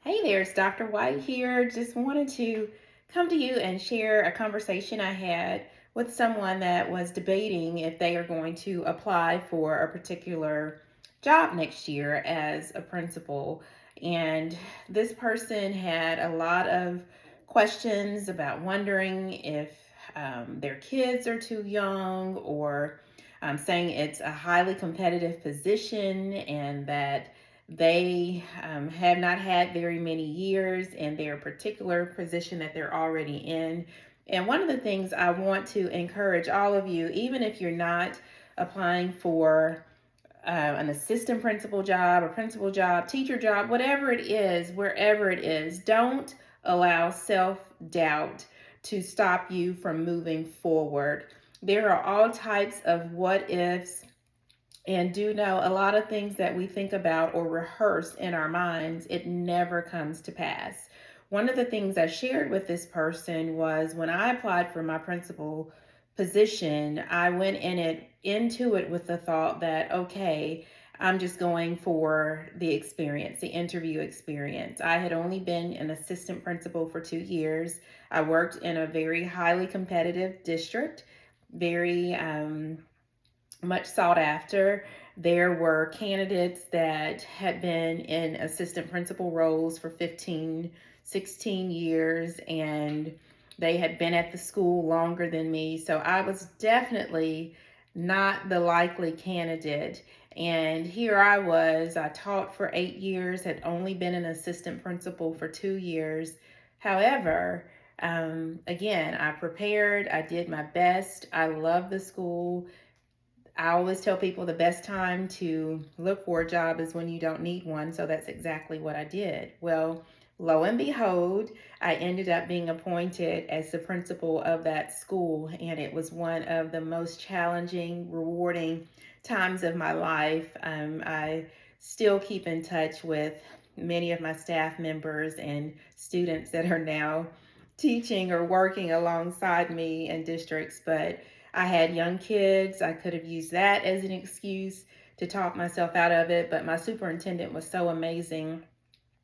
Hey there, it's Dr. White here. Just wanted to come to you and share a conversation I had with someone that was debating if they are going to apply for a particular job next year as a principal. And this person had a lot of questions about wondering if their kids are too young, or saying it's a highly competitive position and that they have not had very many years in their particular position that they're already in. And one of the things I want to encourage all of you, even if you're not applying for an assistant principal job, a principal job, teacher job, whatever it is, wherever it is, don't allow self doubt to stop you from moving forward. There are all types of what ifs, and do know a lot of things that we think about or rehearse in our minds, it never comes to pass. One of the things I shared with this person was when I applied for my principal position, I went into it with the thought that, okay, I'm just going for the experience, the interview experience. I had only been an assistant principal for 2 years. I worked in a very highly competitive district, very much sought after. There were candidates that had been in assistant principal roles for 15, 16 years, and they had been at the school longer than me. So I was definitely not the likely candidate. And here I taught for 8 years, had only been an assistant principal for 2 years. However, again, I prepared, I did my best. I love the school. I always tell people the best time to look for a job is when you don't need one. So that's exactly what I did. Well, lo and behold, I ended up being appointed as the principal of that school. And it was one of the most challenging, rewarding times of my life. I still keep in touch with many of my staff members and students that are now teaching or working alongside me in districts. But I had young kids. I could have used that as an excuse to talk myself out of it, but my superintendent was so amazing.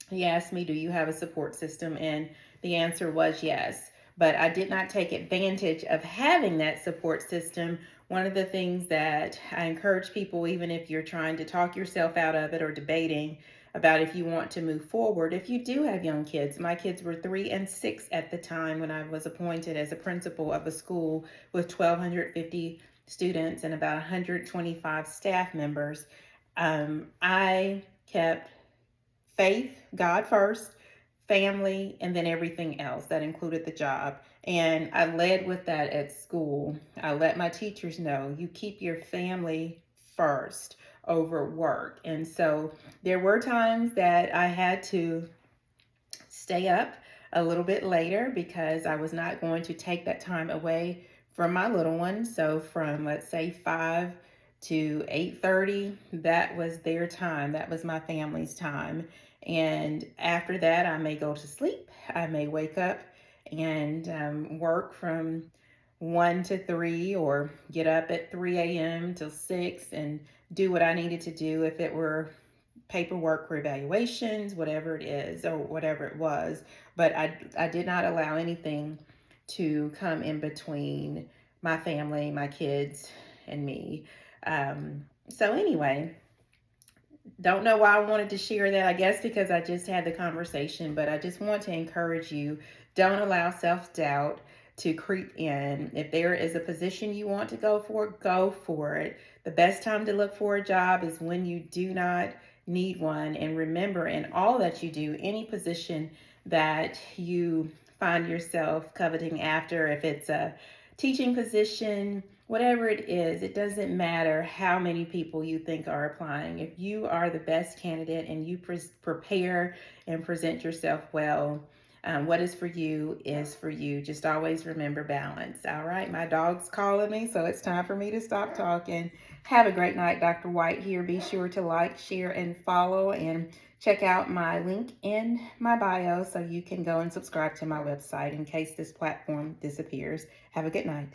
He asked me, do you have a support system? And the answer was yes. But I did not take advantage of having that support system. One of the things that I encourage people, even if you're trying to talk yourself out of it or debating about if you want to move forward, if you do have young kids, my kids were 3 and 6 at the time when I was appointed as a principal of a school with 1,250 students and about 125 staff members. I kept faith, God first, family, and then everything else that included the job. And I led with that at school. I let my teachers know you keep your family first over work. And so there were times that I had to stay up a little bit later because I was not going to take that time away from my little one. So from, let's say, 5 to 8:30, that was their time. That was my family's time. And after that, I may go to sleep. I may wake up and work from 1 to 3, or get up at 3 a.m. till 6 and do what I needed to do if it were paperwork for evaluations, whatever it is, or whatever it was. But I did not allow anything to come in between my family, my kids, and me. So anyway, don't know why I wanted to share that. I guess because I just had the conversation, but I just want to encourage you, don't allow self-doubt to creep in. If there is a position you want to go for it. The best time to look for a job is when you do not need one. And remember, in all that you do, any position that you find yourself coveting after, if it's a teaching position, whatever it is, it doesn't matter how many people you think are applying. If you are the best candidate and you prepare and present yourself well, what is for you is for you. Just always remember balance. All right, my dog's calling me, so it's time for me to stop talking. Have a great night. Dr. White here. Be sure to like, share, and follow, and check out my link in my bio so you can go and subscribe to my website in case this platform disappears. Have a good night.